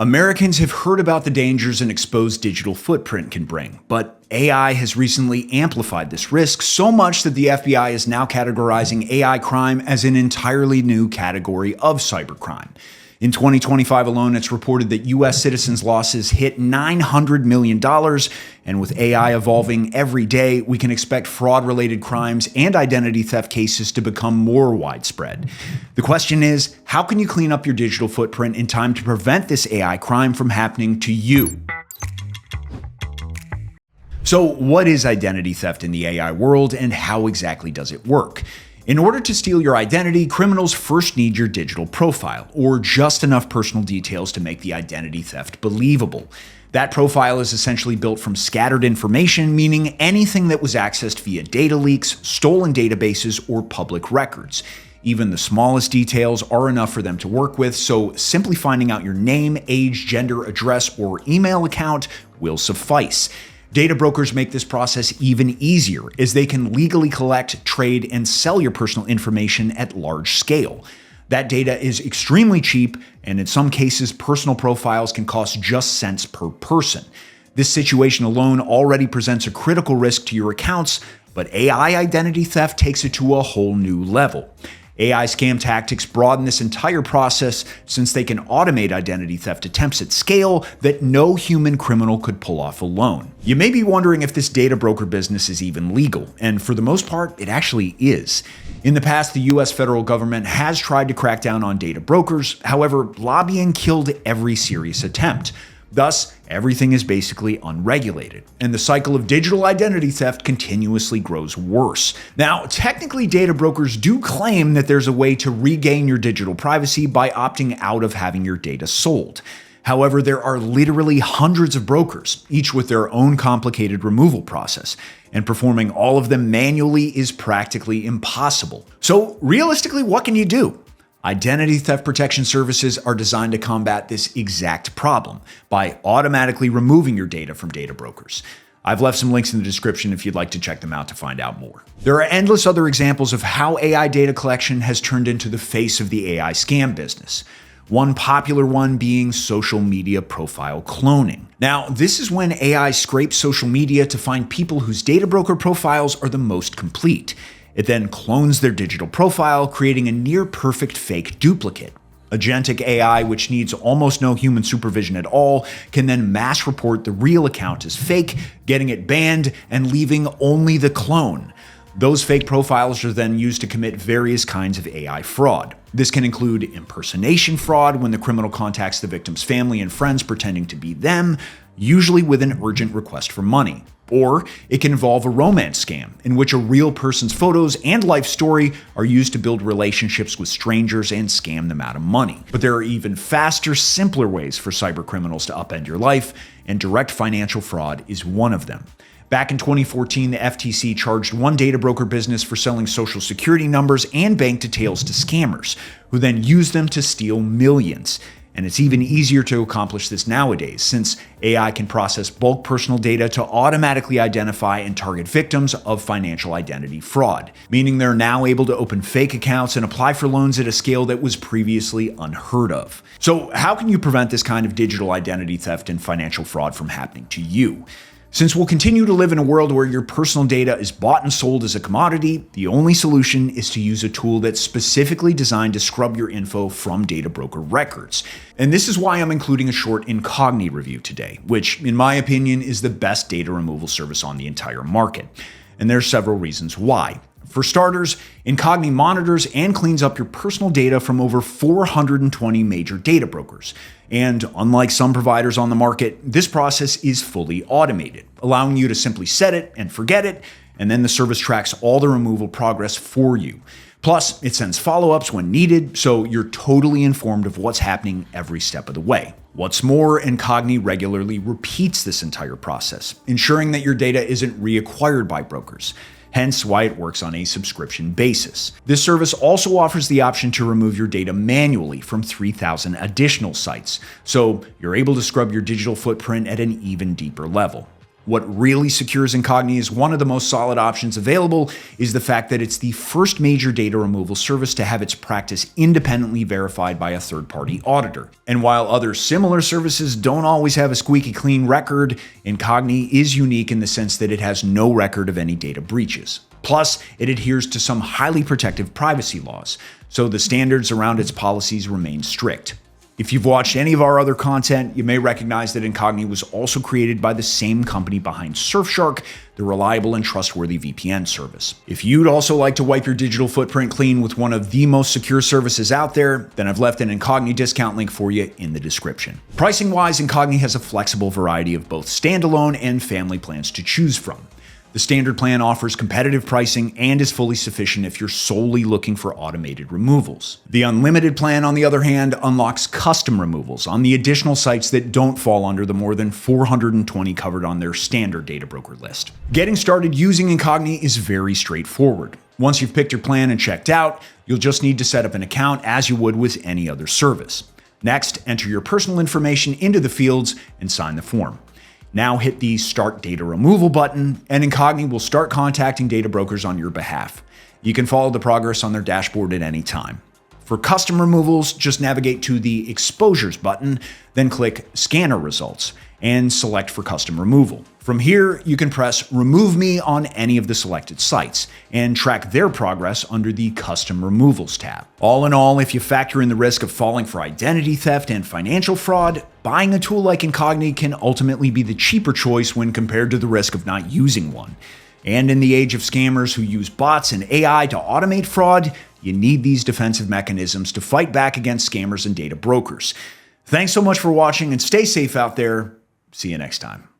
Americans have heard about the dangers an exposed digital footprint can bring, but AI has recently amplified this risk so much that the FBI is now categorizing AI crime as an entirely new category of cybercrime. In 2025 alone, it's reported that U.S. citizens' losses hit $900 million, and with AI evolving every day, we can expect fraud-related crimes and identity theft cases to become more widespread. The question is, how can you clean up your digital footprint in time to prevent this AI crime from happening to you? So, what is identity theft in the AI world, and how exactly does it work? In order to steal your identity, criminals first need your digital profile, or just enough personal details to make the identity theft believable. That profile is essentially built from scattered information, meaning anything that was accessed via data leaks, stolen databases, or public records. Even the smallest details are enough for them to work with, so simply finding out your name, age, gender, address, or email account will suffice. Data brokers make this process even easier, as they can legally collect, trade, and sell your personal information at large scale. That data is extremely cheap, and in some cases, personal profiles can cost just cents per person. This situation alone already presents a critical risk to your accounts, but AI identity theft takes it to a whole new level. AI scam tactics broaden this entire process since they can automate identity theft attempts at scale that no human criminal could pull off alone. You may be wondering if this data broker business is even legal, and for the most part, it actually is. In the past, the US federal government has tried to crack down on data brokers. However, lobbying killed every serious attempt. Thus, everything is basically unregulated, and the cycle of digital identity theft continuously grows worse. Now, technically, data brokers do claim that there's a way to regain your digital privacy by opting out of having your data sold. However, there are literally hundreds of brokers, each with their own complicated removal process, and performing all of them manually is practically impossible. So, realistically, what can you do? Identity theft protection services are designed to combat this exact problem by automatically removing your data from data brokers. I've left some links in the description if you'd like to check them out to find out more. There are endless other examples of how AI data collection has turned into the face of the AI scam business. One popular one being social media profile cloning. Now, this is when AI scrapes social media to find people whose data broker profiles are the most complete. It then clones their digital profile, creating a near-perfect fake duplicate. Agentic AI, which needs almost no human supervision at all, can then mass report the real account as fake, getting it banned and leaving only the clone. Those fake profiles are then used to commit various kinds of AI fraud. This can include impersonation fraud, when the criminal contacts the victim's family and friends pretending to be them, usually with an urgent request for money. Or it can involve a romance scam, in which a real person's photos and life story are used to build relationships with strangers and scam them out of money. But there are even faster, simpler ways for cybercriminals to upend your life, and direct financial fraud is one of them. Back in 2014, the FTC charged one data broker business for selling social security numbers and bank details to scammers, who then used them to steal millions. And it's even easier to accomplish this nowadays, since AI can process bulk personal data to automatically identify and target victims of financial identity fraud, meaning they're now able to open fake accounts and apply for loans at a scale that was previously unheard of. So how can you prevent this kind of digital identity theft and financial fraud from happening to you? Since we'll continue to live in a world where your personal data is bought and sold as a commodity, the only solution is to use a tool that's specifically designed to scrub your info from data broker records. And this is why I'm including a short Incogni review today, which, in my opinion, is the best data removal service on the entire market. And there's several reasons why. For starters, Incogni monitors and cleans up your personal data from over 420 major data brokers. And unlike some providers on the market, this process is fully automated, allowing you to simply set it and forget it, and then the service tracks all the removal progress for you. Plus, it sends follow-ups when needed, so you're totally informed of what's happening every step of the way. What's more, Incogni regularly repeats this entire process, ensuring that your data isn't reacquired by brokers. Hence why it works on a subscription basis. This service also offers the option to remove your data manually from 3,000 additional sites, so you're able to scrub your digital footprint at an even deeper level. What really secures Incogni as one of the most solid options available is the fact that it's the first major data removal service to have its practice independently verified by a third-party auditor. And while other similar services don't always have a squeaky clean record, Incogni is unique in the sense that it has no record of any data breaches. Plus, it adheres to some highly protective privacy laws, so the standards around its policies remain strict. If you've watched any of our other content, you may recognize that Incogni was also created by the same company behind Surfshark, the reliable and trustworthy VPN service. If you'd also like to wipe your digital footprint clean with one of the most secure services out there, then I've left an Incogni discount link for you in the description. Pricing-wise, Incogni has a flexible variety of both standalone and family plans to choose from. The standard plan offers competitive pricing and is fully sufficient if you're solely looking for automated removals. The unlimited plan, on the other hand, unlocks custom removals on the additional sites that don't fall under the more than 420 covered on their standard data broker list. Getting started using Incogni is very straightforward. Once you've picked your plan and checked out, you'll just need to set up an account as you would with any other service. Next, enter your personal information into the fields and sign the form. Now hit the Start Data Removal button, and Incogni will start contacting data brokers on your behalf. You can follow the progress on their dashboard at any time. For custom removals, just navigate to the Exposures button, then click Scanner Results, and select for custom removal. From here, you can press Remove Me on any of the selected sites, and track their progress under the Custom Removals tab. All in all, if you factor in the risk of falling for identity theft and financial fraud, buying a tool like Incogni can ultimately be the cheaper choice when compared to the risk of not using one. And in the age of scammers who use bots and AI to automate fraud, you need these defensive mechanisms to fight back against scammers and data brokers. Thanks so much for watching, and stay safe out there. See you next time.